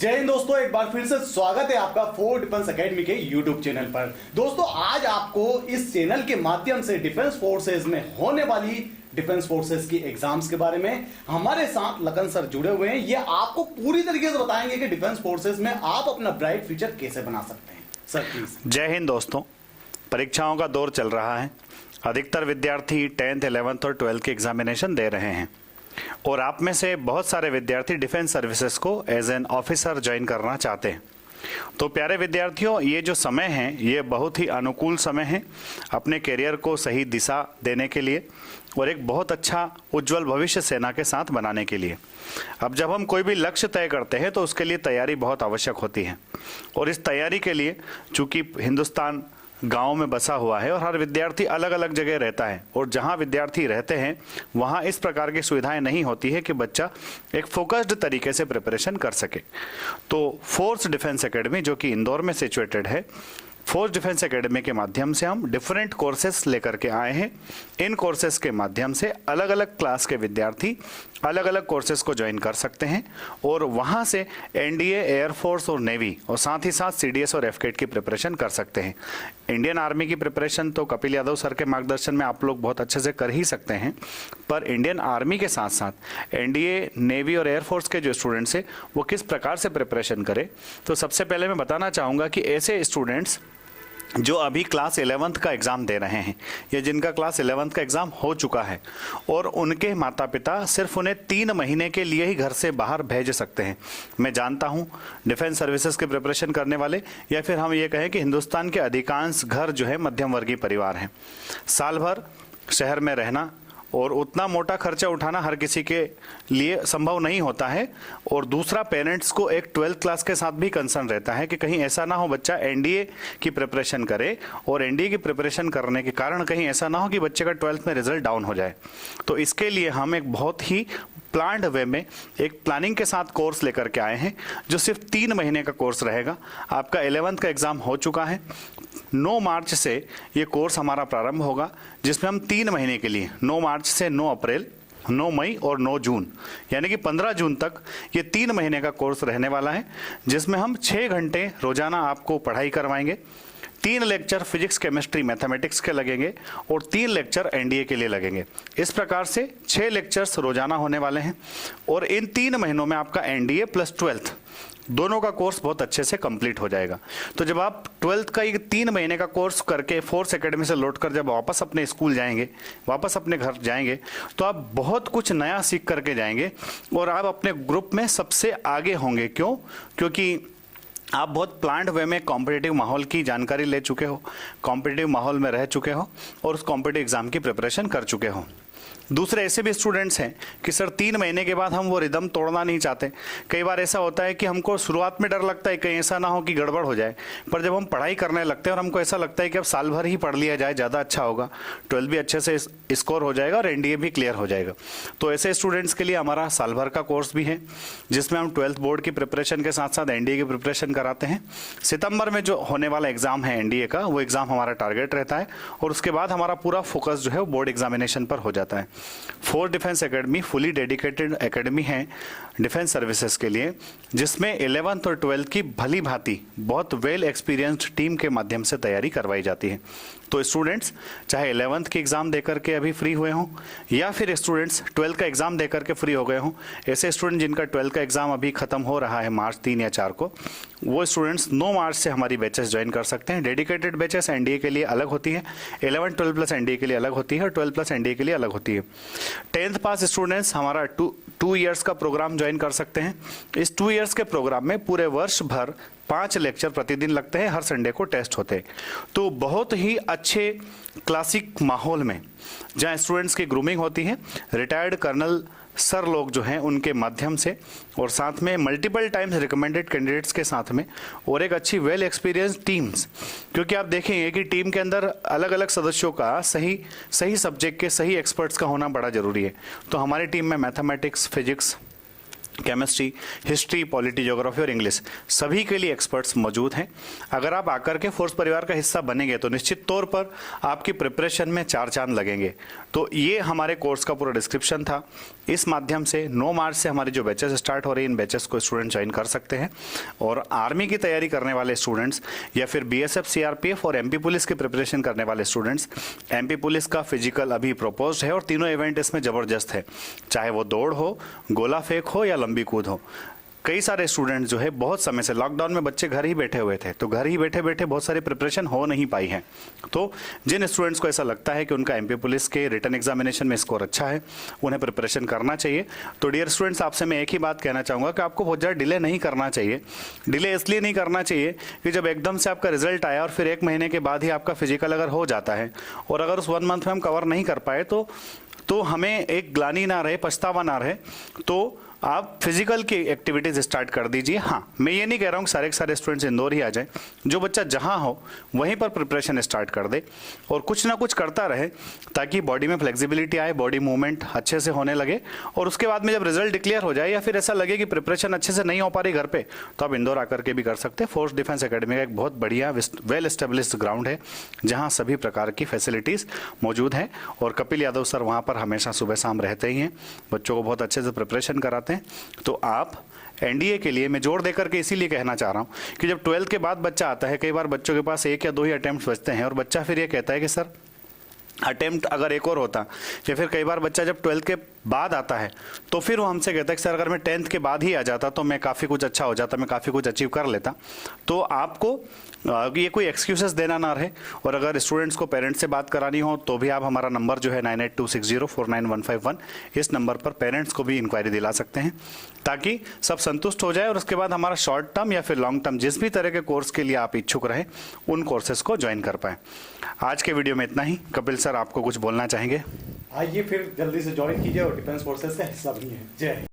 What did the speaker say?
जय हिंद दोस्तों, एक बार फिर से स्वागत है आपका फोर डिफेंस एकेडमी के यूट्यूब चैनल पर। दोस्तों आज आपको इस चैनल के माध्यम से डिफेंस फोर्सेज में होने वाली डिफेंस फोर्सेज की एग्जाम्स के बारे में हमारे साथ लखन सर जुड़े हुए हैं। ये आपको पूरी तरीके से बताएंगे कि डिफेंस फोर्सेज में आप अपना ब्राइट फ्यूचर कैसे बना सकते हैं। Sir please. जय हिंद दोस्तों, परीक्षाओं का दौर चल रहा है। अधिकतर विद्यार्थी 10th, 11th और 12th के एग्जामिनेशन दे रहे हैं और आप में से बहुत सारे विद्यार्थी डिफेंस सर्विसेज को एज एन ऑफिसर ज्वाइन करना चाहते हैं। तो प्यारे विद्यार्थियों, ये जो समय है ये बहुत ही अनुकूल समय है अपने करियर को सही दिशा देने के लिए और एक बहुत अच्छा उज्जवल भविष्य सेना के साथ बनाने के लिए। अब जब हम कोई भी लक्ष्य तय करते हैं तो उसके लिए तैयारी बहुत आवश्यक होती है और इस तैयारी के लिए चूंकि हिंदुस्तान गांव में बसा हुआ है और हर विद्यार्थी अलग अलग जगह रहता है और जहां विद्यार्थी रहते हैं वहां इस प्रकार की सुविधाएं नहीं होती है कि बच्चा एक फोकस्ड तरीके से प्रिपरेशन कर सके। तो फोर्स डिफेंस एकेडमी जो कि इंदौर में सिचुएटेड है, फोर्स डिफेंस एकेडमी के माध्यम से हम डिफरेंट कोर्सेस लेकर के आए हैं। इन कोर्सेस के माध्यम से अलग अलग क्लास के विद्यार्थी अलग अलग कोर्सेस को ज्वाइन कर सकते हैं और वहां से एनडीए, एयरफोर्स और नेवी और साथ ही साथ सीडीएस और एफकेट की प्रिपरेशन कर सकते हैं। इंडियन आर्मी की प्रिपरेशन तो कपिल यादव सर के मार्गदर्शन में आप लोग बहुत अच्छे से कर ही सकते हैं, पर इंडियन आर्मी के साथ साथ एनडीए, नेवी और एयरफोर्स के जो स्टूडेंट्स हैं वो किस प्रकार से प्रिपरेशन करें। तो सबसे पहले मैं बताना चाहूँगा कि ऐसे स्टूडेंट्स जो अभी क्लास 11th का एग्ज़ाम दे रहे हैं या जिनका क्लास 11th का एग्ज़ाम हो चुका है और उनके माता पिता सिर्फ उन्हें 3 महीने के लिए ही घर से बाहर भेज सकते हैं। मैं जानता हूं डिफेंस सर्विसेज के प्रिपरेशन करने वाले या फिर हम ये कहें कि हिंदुस्तान के अधिकांश घर जो है मध्यम वर्गीय परिवार हैं। साल भर शहर में रहना और उतना मोटा खर्चा उठाना हर किसी के लिए संभव नहीं होता है और दूसरा पेरेंट्स को एक 12th क्लास के साथ भी कंसर्न रहता है कि कहीं ऐसा ना हो बच्चा एनडीए की प्रिपरेशन करे और एनडीए की प्रिपरेशन करने के कारण कहीं ऐसा ना हो कि बच्चे का 12th में रिजल्ट डाउन हो जाए। तो इसके लिए हम एक बहुत ही प्लान्ड वे में एक प्लानिंग के साथ कोर्स लेकर के आए हैं जो सिर्फ 3 महीने का कोर्स रहेगा। आपका 11th का एग्ज़ाम हो चुका है, 9 मार्च से ये कोर्स हमारा प्रारंभ होगा जिसमें हम 3 महीने के लिए 9 मार्च से 9 अप्रैल, 9 मई और 9 जून यानी कि 15 जून तक ये 3 महीने का कोर्स रहने वाला है जिसमें हम 6 घंटे रोजाना आपको पढ़ाई करवाएंगे। 3 लेक्चर फिजिक्स, केमिस्ट्री, मैथमेटिक्स के लगेंगे और 3 लेक्चर एनडीए के लिए लगेंगे। इस प्रकार से 6 लेक्चर्स रोजाना होने वाले हैं और इन 3 महीनों में आपका एनडीए प्लस 12th दोनों का कोर्स बहुत अच्छे से कंप्लीट हो जाएगा। तो जब आप 12th का ये 3 महीने का कोर्स करके फोर्स एकेडमी से लौट कर जब वापस अपने स्कूल जाएंगे, वापस अपने घर जाएंगे तो आप बहुत कुछ नया सीख करके जाएंगे और आप अपने ग्रुप में सबसे आगे होंगे। क्यों? क्योंकि आप बहुत प्लान्ड वे में कॉम्पिटिटिव माहौल की जानकारी ले चुके हो, कॉम्पिटिटिव माहौल में रह चुके हो और उस कॉम्पिटिटिव एग्जाम की प्रिपरेशन कर चुके हो। दूसरे ऐसे भी स्टूडेंट्स हैं कि सर 3 महीने के बाद हम वो रिदम तोड़ना नहीं चाहते। कई बार ऐसा होता है कि हमको शुरुआत में डर लगता है कहीं ऐसा ना हो कि गड़बड़ हो जाए, पर जब हम पढ़ाई करने लगते हैं और हमको ऐसा लगता है कि अब साल भर ही पढ़ लिया जाए ज़्यादा अच्छा होगा, 12th भी अच्छे से स्कोर हो जाएगा और एनडीए भी क्लियर हो जाएगा। तो ऐसे स्टूडेंट्स के लिए हमारा साल भर का कोर्स भी है जिसमें हम 12th बोर्ड की प्रिपरेशन के साथ साथ एनडीए की प्रिपरेशन कराते हैं। सितंबर में जो होने वाला एग्जाम है एनडीए का, वो एग्जाम हमारा टारगेट रहता है और उसके बाद हमारा पूरा फोकस जो है वो बोर्ड एग्जामिनेशन पर हो जाता है। Force defence academy fully dedicated academy है डिफेंस सर्विसेज के लिए जिसमें 11th और 12th की भली भांति बहुत वेल एक्सपीरियंस्ड टीम के माध्यम से तैयारी करवाई जाती है। तो स्टूडेंट्स चाहे 11th की एग्ज़ाम देकर के अभी फ्री हुए हों या फिर स्टूडेंट्स 12th का एग्ज़ाम देकर के फ्री हो गए हों, ऐसे स्टूडेंट जिनका 12th का एग्ज़ाम अभी ख़त्म हो रहा है मार्च 3 या 4 को, वो स्टूडेंट्स 9 मार्च से हमारी बैचेस ज्वाइन कर सकते हैं। डेडिकेटेड बैचेस एनडीए के लिए अलग होती है, 11, 12 प्लस एनडीए के लिए अलग होती है और 12 प्लस एनडीए के लिए अलग होती है। 10th पास स्टूडेंट्स हमारा 2 ईयर्स का प्रोग्राम ज्वाइन कर सकते हैं। इस 2 ईयर्स के प्रोग्राम में पूरे वर्ष भर 5 लेक्चर प्रतिदिन लगते हैं, हर संडे को टेस्ट होते हैं। तो बहुत ही अच्छे क्लासिक माहौल में जहाँ स्टूडेंट्स की ग्रूमिंग होती है, रिटायर्ड कर्नल सर लोग जो हैं उनके माध्यम से और साथ में मल्टीपल टाइम्स रिकमेंडेड कैंडिडेट्स के साथ में और एक अच्छी वेल एक्सपीरियंस टीम्स, क्योंकि आप देखेंगे कि टीम के अंदर अलग अलग सदस्यों का सही सब्जेक्ट के सही एक्सपर्ट्स का होना बड़ा ज़रूरी है। तो हमारी टीम में mathematics, physics, chemistry, history, polity, geography और इंग्लिश सभी के लिए एक्सपर्ट्स मौजूद हैं। अगर आप आकर के फोर्स परिवार का हिस्सा बनेंगे तो निश्चित तौर पर आपकी प्रिपरेशन में 4 चांद लगेंगे। तो ये हमारे कोर्स का पूरा डिस्क्रिप्शन था। इस माध्यम से 9 मार्च से हमारी जो बैचेस स्टार्ट हो रही है, इन बैचेस को स्टूडेंट ज्वाइन कर सकते हैं। और आर्मी की तैयारी करने वाले स्टूडेंट्स या फिर बीएसएफ, सीआरपीएफ और एमपी पुलिस की प्रिपरेशन करने वाले स्टूडेंट्स, एमपी पुलिस का फिजिकल अभी प्रपोज्ड है और तीनों इवेंट इसमें जबरदस्त है, चाहे वो दौड़ हो, गोला फेंक हो या लंबी कूद हो। कई सारे स्टूडेंट्स जो है बहुत समय से लॉकडाउन में बच्चे घर ही बैठे हुए थे, तो घर ही बैठे बैठे बहुत सारी प्रिपरेशन हो नहीं पाई है। तो जिन स्टूडेंट्स को ऐसा लगता है कि उनका एमपी पुलिस के रिटन एग्जामिनेशन में स्कोर अच्छा है, उन्हें प्रिपरेशन करना चाहिए। तो डियर स्टूडेंट्स, आपसे मैं एक ही बात कहना चाहूँगा कि आपको बहुत ज़्यादा डिले नहीं करना चाहिए। डिले इसलिए नहीं करना चाहिए कि जब एकदम से आपका रिजल्ट आया और फिर 1 महीने के बाद ही आपका फिजिकल अगर हो जाता है और अगर उस 1 मंथ में हम कवर नहीं कर पाए तो हमें एक ग्लानि ना रहे, पछतावा ना रहे। तो आप फिजिकल की एक्टिविटीज स्टार्ट कर दीजिए। हाँ, मैं ये नहीं कह रहा हूँ सारे के सारे स्टूडेंट्स इंदौर ही आ जाए। जो बच्चा जहाँ हो वहीं पर प्रिपरेशन स्टार्ट कर दे और कुछ ना कुछ करता रहे ताकि बॉडी में फ्लेक्सिबिलिटी आए, बॉडी मूवमेंट अच्छे से होने लगे। और उसके बाद में जब रिजल्ट डिक्लेयर हो जाए या फिर ऐसा लगे कि प्रिपरेशन अच्छे से नहीं हो पा रही घर पे, तो आप इंदौर आकर के भी कर सकते हैं। फोर्स डिफेंस एकेडमी का एक बहुत बढ़िया वेल एस्टेब्लिश्ड ग्राउंड है जहाँ सभी प्रकार की फैसिलिटीज़ मौजूद हैं। और कपिल यादव सर वहाँ पर हमेशा सुबह शाम रहते ही हैं, बच्चों को बहुत अच्छे से प्रिपरेशन कराते हैं। तो आप एनडीए के लिए मैं जोर देकर के इसीलिए कहना चाह रहा हूं कि जब 12th के बाद बच्चा आता है, कई बार बच्चों के पास 1 या 2 ही अटेम्प्ट बचते हैं और बच्चा फिर ये कहता है कि सर अटेम्प्ट अगर एक और होता, या फिर कई बार बच्चा जब 12th के बाद आता है तो फिर वो हमसे कहता है कि सर अगर मैं 10th के बाद ही आ जाता तो मैं काफ़ी कुछ अच्छा हो जाता, मैं काफ़ी कुछ अचीव कर लेता। तो आपको ये कोई एक्सक्यूजेस देना ना रहे। और अगर स्टूडेंट्स को पेरेंट्स से बात करानी हो तो भी आप हमारा नंबर जो है 9826049151, इस नंबर पर पेरेंट्स को भी इंक्वायरी दिला सकते हैं ताकि सब संतुष्ट हो जाए और उसके बाद हमारा शॉर्ट टर्म या फिर लॉन्ग टर्म जिस भी तरह के कोर्स के लिए आप इच्छुक रहे उन कोर्सेज को ज्वाइन कर पाए। आज के वीडियो में इतना ही। कपिल सर, आपको कुछ बोलना चाहेंगे? आइए फिर जल्दी से ज्वाइन कीजिए और डिफेंस फोर्सेस का हिस्सा बनिए। जय हिंद।